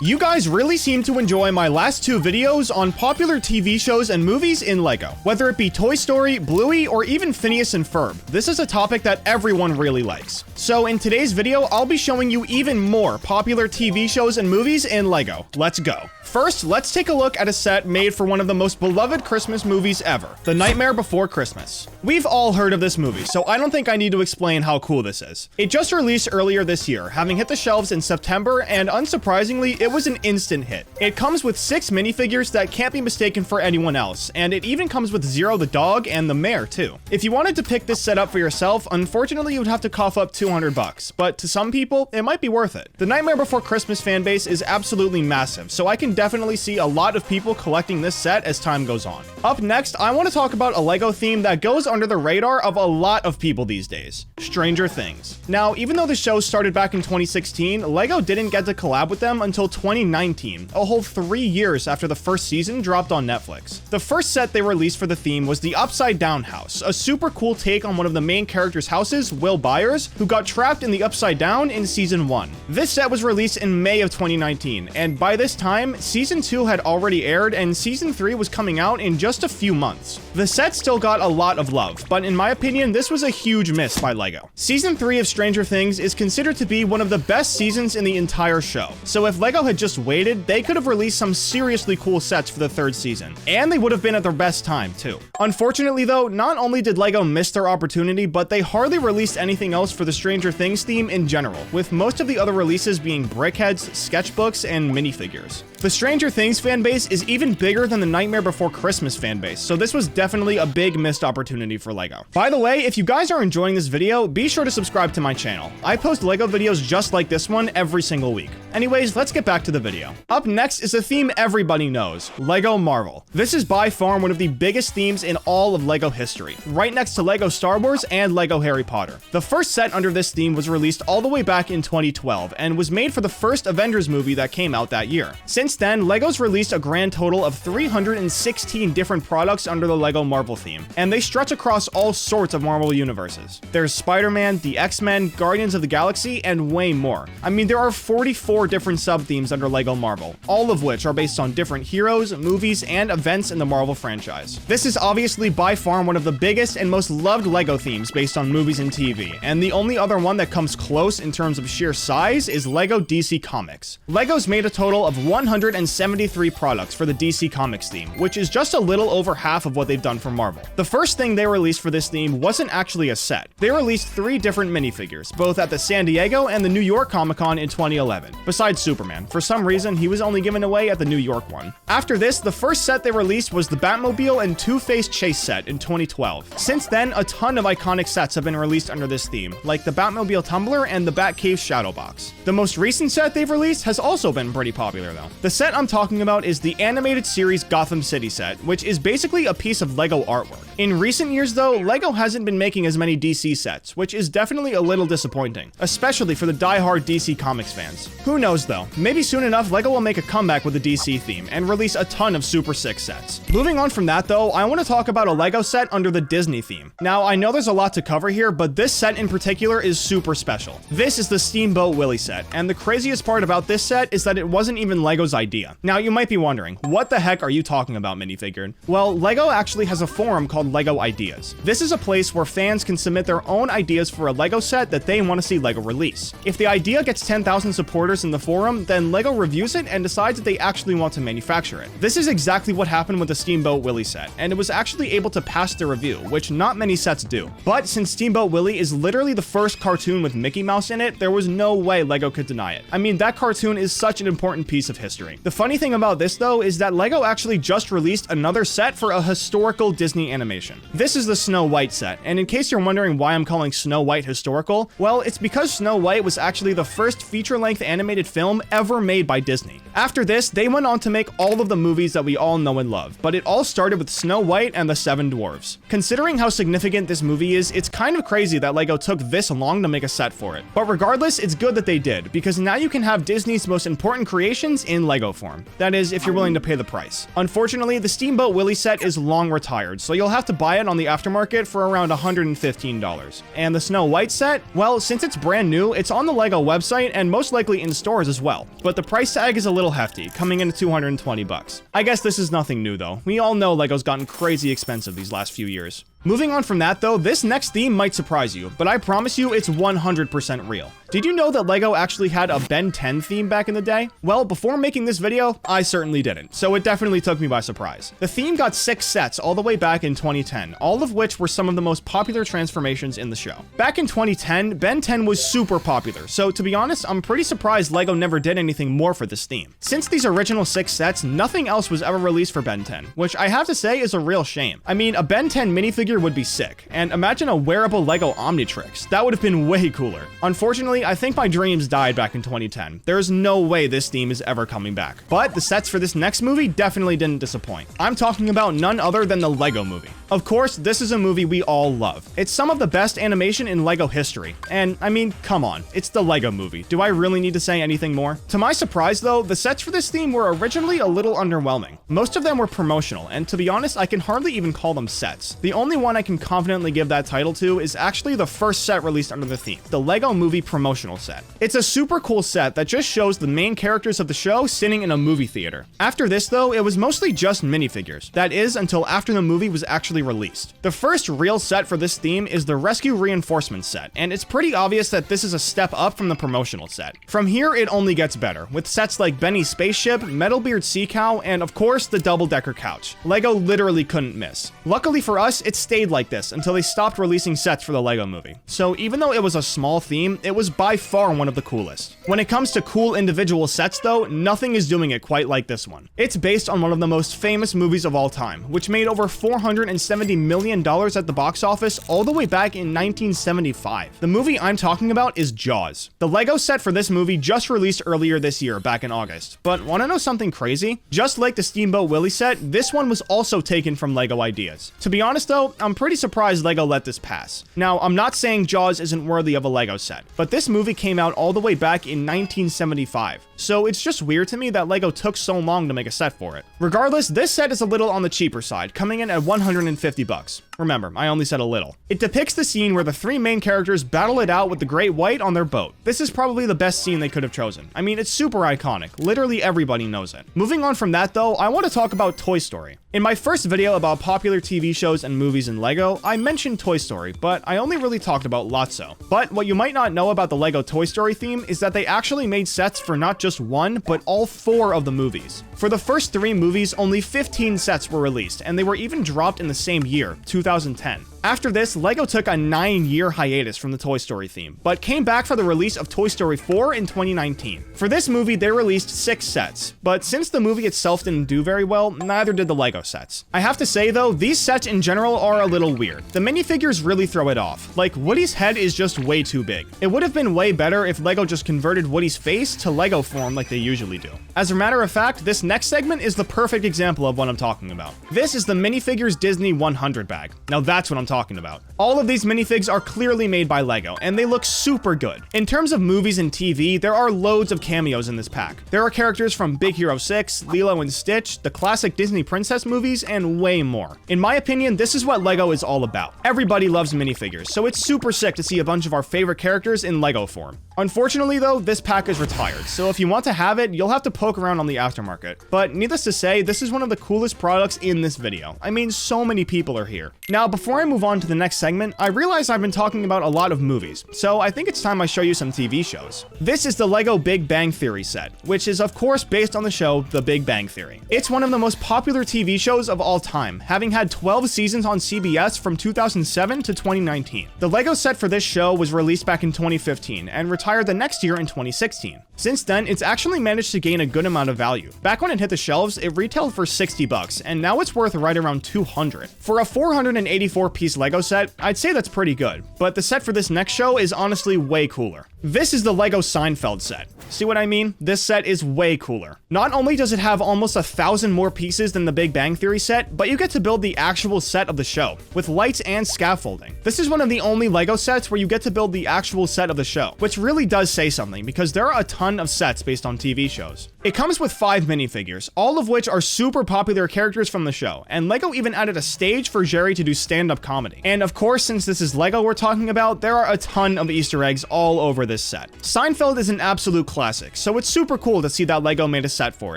You guys really seem to enjoy my last two videos on popular TV shows and movies in LEGO. Whether it be Toy Story, Bluey, or even Phineas and Ferb, this is a topic that everyone really likes. So in today's video, I'll be showing you even more popular TV shows and movies in LEGO. Let's go. First, let's take a look at a set made for one of the most beloved Christmas movies ever, The Nightmare Before Christmas. We've all heard of this movie, so I don't think I need to explain how cool this is. It just released earlier this year, having hit the shelves in September, and unsurprisingly, it was an instant hit. It comes with 6 minifigures that can't be mistaken for anyone else, and it even comes with Zero the dog and the mayor too. If you wanted to pick this set up for yourself, unfortunately you would have to cough up $200, but to some people, it might be worth it. The Nightmare Before Christmas fanbase is absolutely massive, so I can definitely see a lot of people collecting this set as time goes on. Up next, I want to talk about a LEGO theme that goes under the radar of a lot of people these days: Stranger Things. Now, even though the show started back in 2016, LEGO didn't get to collab with them until 2019, a whole 3 years after the first season dropped on Netflix. The first set they released for the theme was the Upside Down House, a super cool take on one of the main characters' houses, Will Byers, who got trapped in the Upside Down in Season 1. This set was released in May of 2019, and by this time, Season 2 had already aired and Season 3 was coming out in just a few months. The set still got a lot of love, but in my opinion, this was a huge miss by LEGO. Season 3 of Stranger Things is considered to be one of the best seasons in the entire show, so if LEGO had just waited, they could have released some seriously cool sets for the third season, and they would have been at their best time too. Unfortunately though, not only did LEGO miss their opportunity, but they hardly released anything else for the Stranger Things theme in general, with most of the other releases being brickheads, sketchbooks, and minifigures. The Stranger Things fanbase is even bigger than the Nightmare Before Christmas fanbase, so this was definitely a big missed opportunity for LEGO. By the way, if you guys are enjoying this video, be sure to subscribe to my channel. I post LEGO videos just like this one every single week. Anyways, let's get back to the video. Up next is a theme everybody knows: LEGO Marvel. This is by far one of the biggest themes in all of LEGO history, right next to LEGO Star Wars and LEGO Harry Potter. The first set under this theme was released all the way back in 2012 and was made for the first Avengers movie that came out that year. Since then, LEGO's released a grand total of 316 different products under the LEGO Marvel theme, and they stretch across all sorts of Marvel universes. There's Spider-Man, the X-Men, Guardians of the Galaxy, and way more. I mean, there are 44 different sub-themes under LEGO Marvel, all of which are based on different heroes, movies, and events in the Marvel franchise. This is obviously by far one of the biggest and most loved LEGO themes based on movies and TV, and the only other one that comes close in terms of sheer size is LEGO DC Comics. LEGO's made a total of 173 products for the DC Comics theme, which is just a little over half of what they've done for Marvel. The first thing they released for this theme wasn't actually a set. They released 3 different minifigures, both at the San Diego and the New York Comic-Con in 2011. Besides Superman, for some reason he was only given away at the New York one. After this, the first set they released was the Batmobile and Two-Face chase set in 2012. Since then, a ton of iconic sets have been released under this theme, like the Batmobile Tumbler and the Batcave Shadow Box. The most recent set they've released has also been pretty popular though. The set I'm talking about is the animated series Gotham City set, which is basically a piece of LEGO artwork. In recent years though, LEGO hasn't been making as many DC sets, which is definitely a little disappointing, especially for the die-hard DC Comics fans. Who knows though, maybe soon enough LEGO will make a comeback with the DC theme and release a ton of super sick sets. Moving on from that though, I want to talk about a LEGO set under the Disney theme. Now, I know there's a lot to cover here, but this set in particular is super special. This is the Steamboat Willie set, and the craziest part about this set is that it wasn't even LEGO's idea. Now, you might be wondering, what the heck are you talking about, Minifigured? Well, LEGO actually has a forum called LEGO Ideas. This is a place where fans can submit their own ideas for a LEGO set that they want to see LEGO release. If the idea gets 10,000 supporters in the forum, then LEGO reviews it and decides that they actually want to manufacture it. This is exactly what happened with the Steamboat Willie set, and it was actually able to pass the review, which not many sets do. But since Steamboat Willie is literally the first cartoon with Mickey Mouse in it, there was no way LEGO could deny it. I mean, that cartoon is such an important piece of history. The funny thing about this though is that LEGO actually just released another set for a historical Disney animation. This is the Snow White set, and in case you're wondering why I'm calling Snow White historical, well, it's because Snow White was actually the first feature-length animated film ever made by Disney. After this, they went on to make all of the movies that we all know and love, but it all started with Snow White and the Seven Dwarfs. Considering how significant this movie is, it's kind of crazy that LEGO took this long to make a set for it. But regardless, it's good that they did, because now you can have Disney's most important creations in LEGO form. That is, if you're willing to pay the price. Unfortunately, the Steamboat Willie set is long retired, so you'll have to buy it on the aftermarket for around $115. And the Snow White set, well, since it's brand new, it's on the LEGO website and most likely in stores as well. but the price tag is a little hefty, coming in at 220 bucks. I guess this is nothing new though. We all know LEGO's gotten crazy expensive these last few years. Moving on from that though, this next theme might surprise you, but I promise you it's 100% real. Did you know that LEGO actually had a Ben 10 theme back in the day? Well, before making this video, I certainly didn't, so it definitely took me by surprise. The theme got 6 sets all the way back in 2010, all of which were some of the most popular transformations in the show. Back in 2010, Ben 10 was super popular, so to be honest, I'm pretty surprised LEGO never did anything more for this theme. Since these original 6 sets, nothing else was ever released for Ben 10, which I have to say is a real shame. I mean, a Ben 10 minifigure would be sick, and imagine a wearable LEGO Omnitrix. That would have been way cooler. Unfortunately, I think my dreams died back in 2010. There's no way this theme is ever coming back. But the sets for this next movie definitely didn't disappoint. I'm talking about none other than the LEGO Movie. Of course, this is a movie we all love. It's some of the best animation in LEGO history. And I mean, come on, it's the LEGO Movie. Do I really need to say anything more? To my surprise though, the sets for this theme were originally a little underwhelming. Most of them were promotional, and to be honest, I can hardly even call them sets. The only one I can confidently give that title to is actually the first set released under the theme, the LEGO Movie promotional set. It's a super cool set that just shows the main characters of the show sitting in a movie theater. After this though, it was mostly just minifigures. That is, until after the movie was actually released. The first real set for this theme is the Rescue Reinforcements set, and it's pretty obvious that this is a step up from the promotional set. From here, it only gets better, with sets like Benny's spaceship, Metalbeard Sea Cow, and of course, the double-decker couch. LEGO literally couldn't miss. Luckily for us, it stayed like this until they stopped releasing sets for the LEGO Movie. So even though it was a small theme, it was by far one of the coolest. When it comes to cool individual sets though, nothing is doing it quite like this one. It's based on one of the most famous movies of all time, which made over $470 million at the box office all the way back in 1975. The movie I'm talking about is Jaws. The LEGO set for this movie just released earlier this year, back in August. But wanna know something crazy? Just like the Steamboat Willie set, this one was also taken from LEGO ideas. To be honest though, I'm pretty surprised LEGO let this pass. Now, I'm not saying Jaws isn't worthy of a LEGO set, but this movie came out all the way back in 1975. So it's just weird to me that LEGO took so long to make a set for it. Regardless, this set is a little on the cheaper side, coming in at 150 bucks. Remember, I only said a little. It depicts the scene where the 3 main characters battle it out with the Great White on their boat. This is probably the best scene they could have chosen. I mean, it's super iconic. Literally everybody knows it. Moving on from that though, I want to talk about Toy Story. In my first video about popular TV shows and movies in LEGO, I mentioned Toy Story, but I only really talked about Lotso. But what you might not know about the LEGO Toy Story theme is that they actually made sets for not just one, but all 4 of the movies. For the first 3 movies, only 15 sets were released, and they were even dropped in the same year, 2010. After this, LEGO took a 9-year hiatus from the Toy Story theme, but came back for the release of Toy Story 4 in 2019. For this movie, they released 6 sets, but since the movie itself didn't do very well, neither did the LEGO sets. I have to say though, these sets in general are a little weird. The minifigures really throw it off. Like, Woody's head is just way too big. It would have been way better if LEGO just converted Woody's face to LEGO form like they usually do. As a matter of fact, this next segment is the perfect example of what I'm talking about. This is the Minifigures Disney 100 bag. Now that's what I'm talking about. All of these minifigs are clearly made by LEGO, and they look super good. In terms of movies and TV, there are loads of cameos in this pack. There are characters from Big Hero 6, Lilo and Stitch, the classic Disney princess movies, and way more. In my opinion, this is what LEGO is all about. Everybody loves minifigures, so it's super sick to see a bunch of our favorite characters in LEGO form. Unfortunately though, this pack is retired, so if you want to have it, you'll have to poke around on the aftermarket. But needless to say, this is one of the coolest products in this video. I mean, so many people are here. Now, before I move on to the next segment, I realize I've been talking about a lot of movies, so I think it's time I show you some TV shows. This is the LEGO Big Bang Theory set, which is of course based on the show The Big Bang Theory. It's one of the most popular TV shows of all time, having had 12 seasons on CBS from 2007 to 2019. The LEGO set for this show was released back in 2015 and retired the next year in 2016. Since then, it's actually managed to gain a good amount of value. Back when it hit the shelves, it retailed for 60 bucks, and now it's worth right around 200. For a 484-piece LEGO set, I'd say that's pretty good, but the set for this next show is honestly way cooler. This is the LEGO Seinfeld set. See what I mean? This set is way cooler. Not only does it have almost 1,000 more pieces than the Big Bang Theory set, but you get to build the actual set of the show, with lights and scaffolding. This is one of the only LEGO sets where you get to build the actual set of the show, which really does say something, because there are a ton ton of sets based on TV shows. It comes with 5 minifigures, all of which are super popular characters from the show, and LEGO even added a stage for Jerry to do stand-up comedy. And of course, since this is LEGO we're talking about, there are a ton of Easter eggs all over this set. Seinfeld is an absolute classic, so it's super cool to see that LEGO made a set for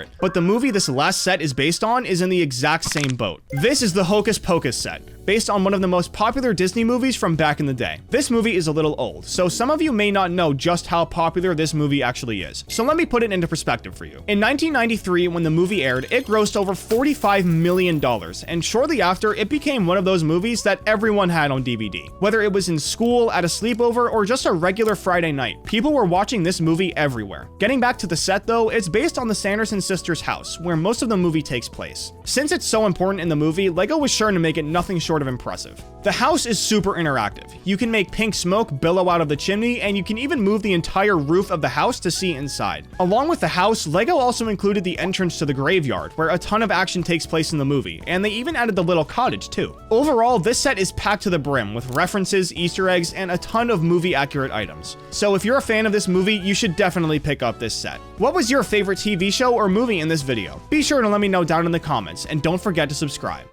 it. But the movie this last set is based on is in the exact same boat. This is the Hocus Pocus set, based on one of the most popular Disney movies from back in the day. This movie is a little old, so some of you may not know just how popular this movie actually is. So let me put it into perspective for you. In 1993, when the movie aired, it grossed over $45 million, and shortly after, it became one of those movies that everyone had on DVD. Whether it was in school, at a sleepover, or just a regular Friday night, people were watching this movie everywhere. Getting back to the set though, it's based on the Sanderson sisters' house, where most of the movie takes place. Since it's so important in the movie, LEGO was sure to make it nothing short of impressive. The house is super interactive. You can make pink smoke billow out of the chimney, and you can even move the entire roof of the house to see inside. Along with the house, LEGO also included the entrance to the graveyard, where a ton of action takes place in the movie, and they even added the little cottage too. Overall, this set is packed to the brim with references, Easter eggs, and a ton of movie-accurate items. So if you're a fan of this movie, you should definitely pick up this set. What was your favorite TV show or movie in this video? Be sure to let me know down in the comments, and don't forget to subscribe.